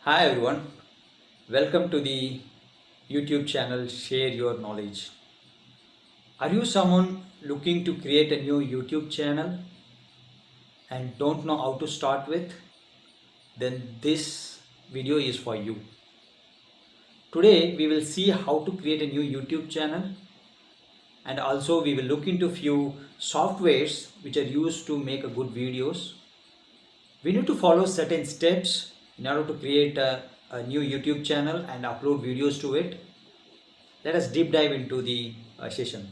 Hi everyone, welcome to the YouTube channel Share Your Knowledge. Are you someone looking to create a new YouTube channel and don't know how to start with? Then this video is for you. Today we will see how to create a new YouTube channel, and also we will look into few softwares which are used to make a good videos. We need to follow certain steps in order to create a new YouTube channel and upload videos to it. Let us deep dive into the session.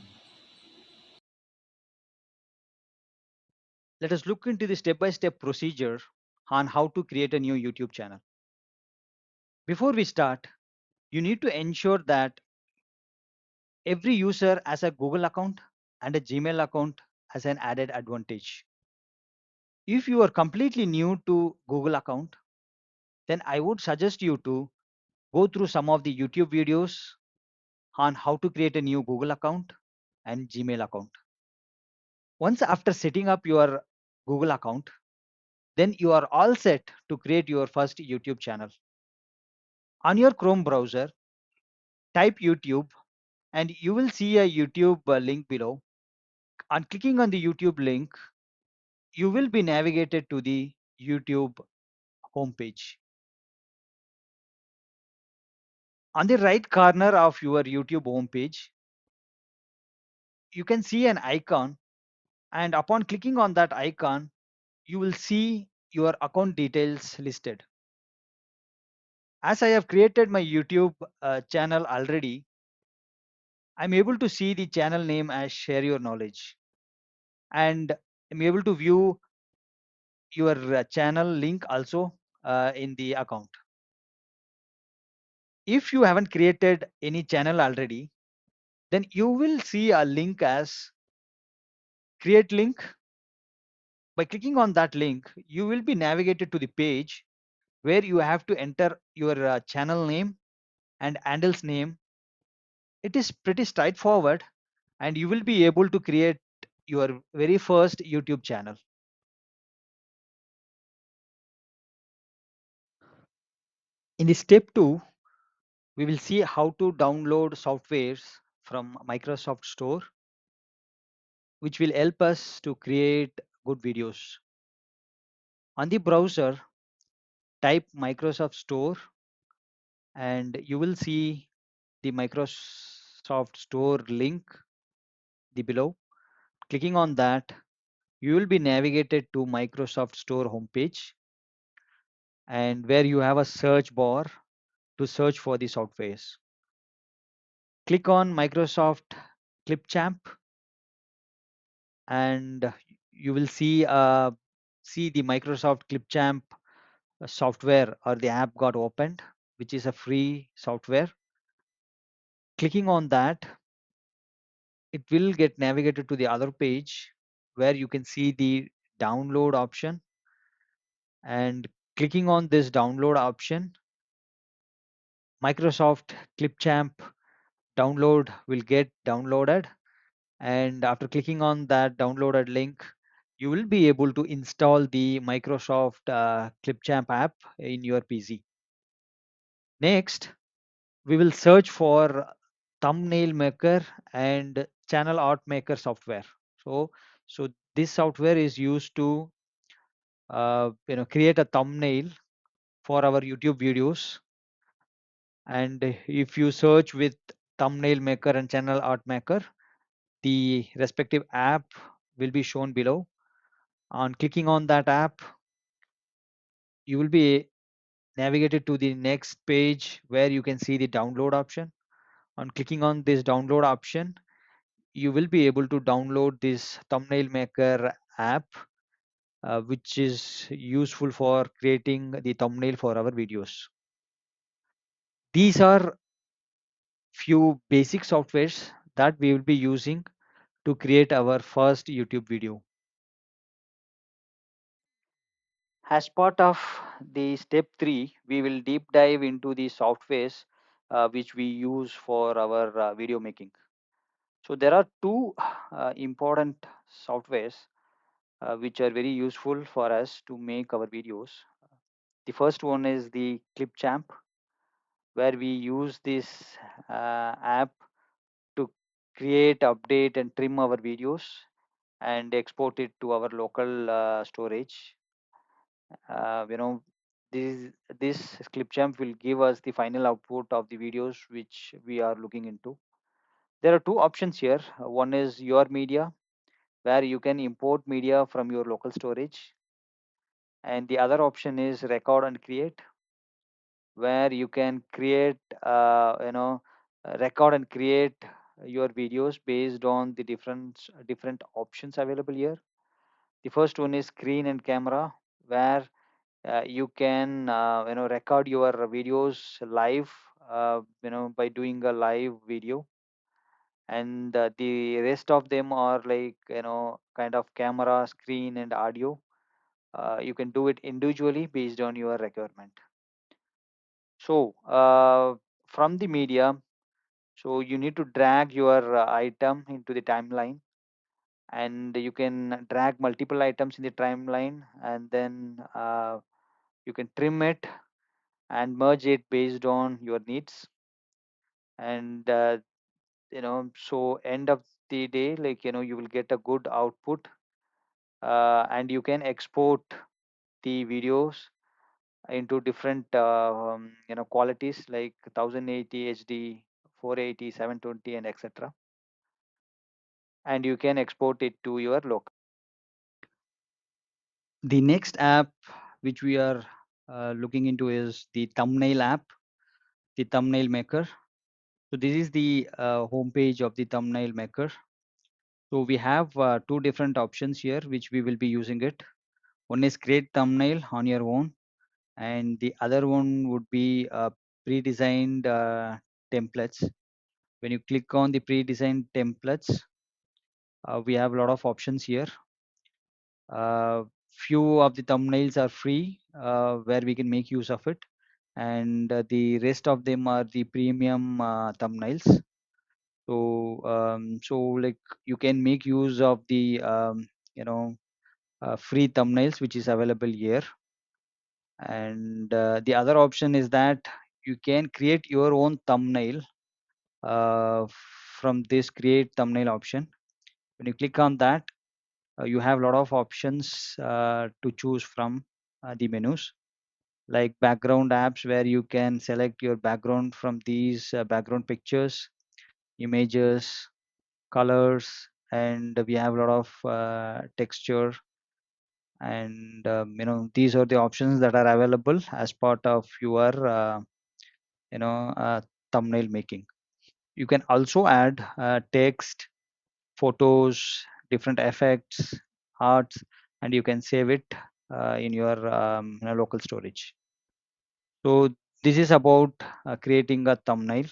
Let us look into the step-by-step procedure on how to create a new YouTube channel. Before we start, you need to ensure that every user has a Google account and a Gmail account as an added advantage. If you are completely new to Google account, then I would suggest you to go through some of the YouTube videos on how to create a new Google account and Gmail account. Once after setting up your Google account, then you are all set to create your first YouTube channel. On your Chrome browser, type YouTube and you will see a YouTube link below. On clicking on the YouTube link, you will be navigated to the YouTube homepage. On the right corner of your YouTube homepage, you can see an icon, and upon clicking on that icon, you will see your account details listed. As I have created my YouTube channel already, I'm able to see the channel name as Share Your Knowledge, and I'm able to view your channel link also in the account. If you haven't created any channel already, then you will see a link as create link. By clicking on that link, you will be navigated to the page where you have to enter your channel name and handles name. It is pretty straightforward, and you will be able to create your very first YouTube channel. In the step 2, we will see how to download softwares from Microsoft Store, which will help us to create good videos. On the browser, type Microsoft Store and you will see the Microsoft Store link the below. Clicking on that, you will be navigated to Microsoft Store homepage, and where you have a search bar to search for the softwares. Click on Microsoft Clipchamp and you will see the Microsoft Clipchamp software or the app got opened, which is a free software. Clicking on that, it will get navigated to the other page where you can see the download option, and clicking on this download option, Microsoft Clipchamp download will get downloaded, and after clicking on that downloaded link, you will be able to install the Microsoft Clipchamp app in your PC. Next, we will search for thumbnail maker and channel art maker software. So so this software is used to create a thumbnail for our YouTube videos, and if you search with thumbnail maker and channel art maker, the respective app will be shown below. On clicking on that app, you will be navigated to the next page where you can see the download option. On clicking on this download option, you will be able to download this thumbnail maker app, which is useful for creating the thumbnail for our videos. These are few basic softwares that we will be using to create our first YouTube video. As part of the step 3, we will deep dive into the softwares which we use for our video making. So there are two important softwares which are very useful for us to make our videos. The first one is the Clipchamp, where we use this app to create, update, and trim our videos and export it to our local storage. You know, this this Clipchamp will give us the final output of the videos which we are looking into. There are two options here. One is your media, where you can import media from your local storage, and the other option is record and create, where you can create record and create your videos based on the different options available here. The first one is screen and camera, where you can record your videos live, by doing a live video, and the rest of them are like kind of camera, screen, and audio. You can do it individually based on your requirement. So from the media, so you need to drag your item into the timeline, and you can drag multiple items in the timeline, and then you can trim it and merge it based on your needs. And so end of the day, like you will get a good output, and you can export the videos into different qualities like 1080 HD, 480, 720, and etc. And you can export it to your local. The next app which we are looking into is the thumbnail app, the thumbnail maker. So this is the homepage of the thumbnail maker. So we have two different options here which we will be using it. One is create thumbnail on your own, and the other one would be pre-designed templates. When you click on the pre-designed templates, we have a lot of options here. Few of the thumbnails are free, where we can make use of it, and the rest of them are the premium thumbnails. So like you can make use of the free thumbnails which is available here. And the other option is that you can create your own thumbnail from this create thumbnail option. When you click on that, you have a lot of options to choose from the menus, like background apps, where you can select your background from these background pictures, images, colors, and we have a lot of texture. And these are the options that are available as part of your you know uh, thumbnail making. You can also add text, photos, different effects, arts, and you can save it in your local storage. So this is about creating a thumbnail.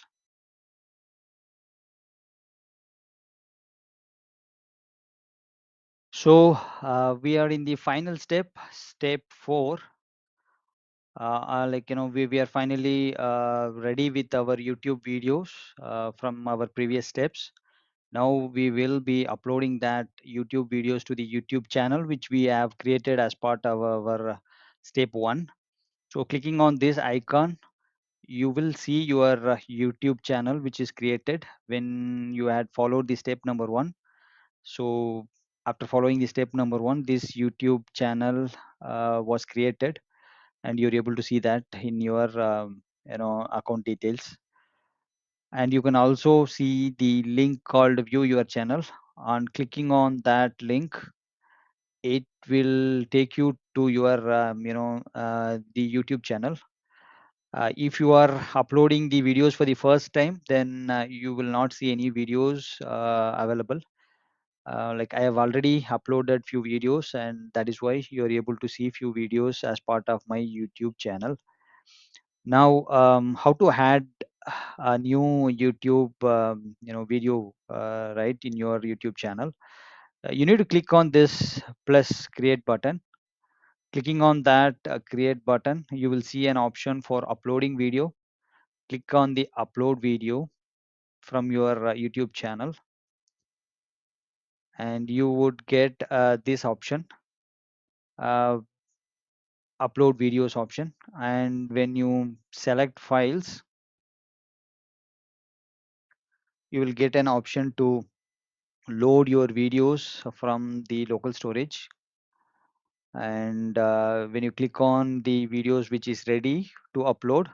So we are in the final step, step 4. We are finally ready with our YouTube videos from our previous steps. Now we will be uploading that YouTube videos to the YouTube channel which we have created as part of our step 1. So clicking on this icon, you will see your YouTube channel which is created when you had followed the step number 1. So after following the step number 1, this YouTube channel was created, and you're able to see that in your account details. And you can also see the link called view your channel. On clicking on that link, it will take you to your the YouTube channel. If you are uploading the videos for the first time, then you will not see any videos available. Like I have already uploaded few videos, and that is why you are able to see few videos as part of my YouTube channel. Now, how to add a new YouTube video right in your YouTube channel? You need to click on this plus create button. Clicking on that create button, you will see an option for uploading video. Click on the upload video from your YouTube channel, and you would get this option. Uh, upload videos option, and when you select files, you will get an option to load your videos from the local storage. And when you click on the videos which is ready to upload,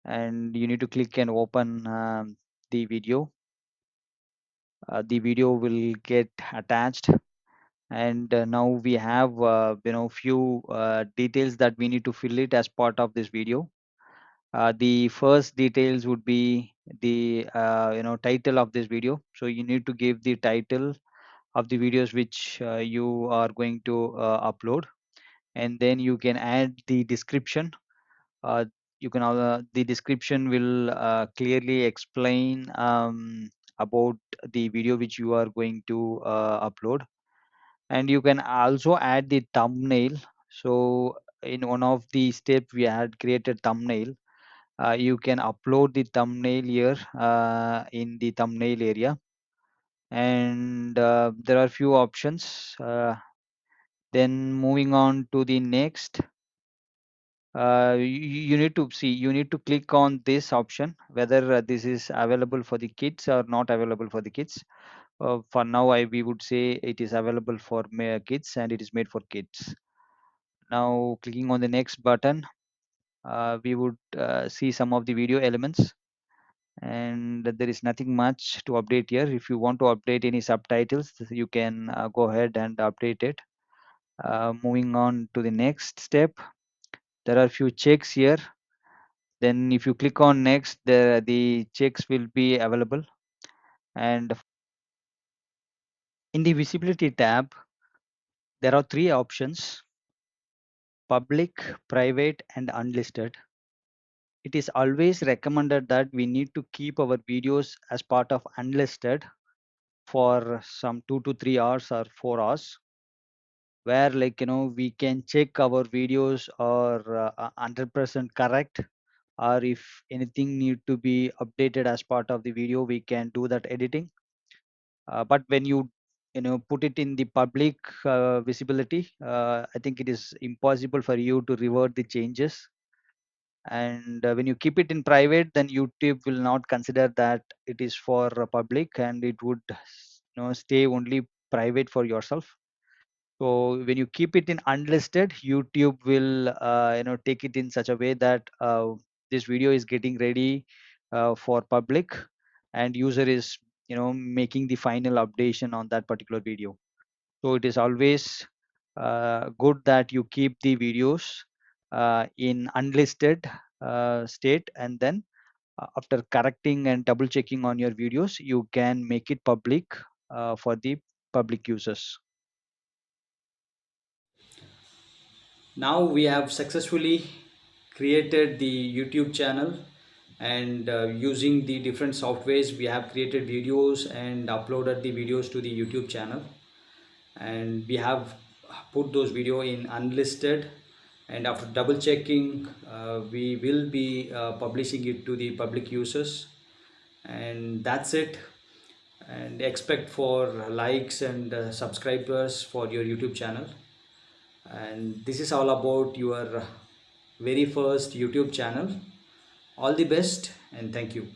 and you need to click and open the video, the video will get attached. And now we have few details that we need to fill it as part of this video. The first details would be the title of this video. So you need to give the title of the videos which you are going to upload, and then you can add the description. uh, you can the description will clearly explain about the video which you are going to upload. And you can also add the thumbnail. So in one of the steps we had created thumbnail. You can upload the thumbnail here in the thumbnail area. And there are few options. Then moving on to the next, you need to see, you need to click on this option whether this is available for the kids or not available for the kids. For now, we would say it is available for kids, and it is made for kids. Now clicking on the next button, we would see some of the video elements, and there is nothing much to update here. If you want to update any subtitles, you can go ahead and update it. Moving on to the next step, there are few checks here. Then if you click on next, the checks will be available. And in the visibility tab, there are three options: public, private, and unlisted. It is always recommended that we need to keep our videos as part of unlisted for some 2 to 3 hours or 4 hours, where we can check our videos are 100% correct, or if anything need to be updated as part of the video, we can do that editing. But when you put it in the public visibility, I think it is impossible for you to revert the changes. And when you keep it in private, then YouTube will not consider that it is for public, and it would stay only private for yourself. So when you keep it in unlisted, YouTube will take it in such a way that this video is getting ready for public, and user is making the final updation on that particular video. So it is always good that you keep the videos in unlisted state, and then after correcting and double checking on your videos, you can make it public for the public users. Now we have successfully created the YouTube channel, and using the different softwares we have created videos and uploaded the videos to the YouTube channel. And we have put those video in unlisted, and after double checking we will be publishing it to the public users. And that's it. And expect for likes and subscribers for your YouTube channel. And this is all about your very first YouTube channel. All the best, and thank you.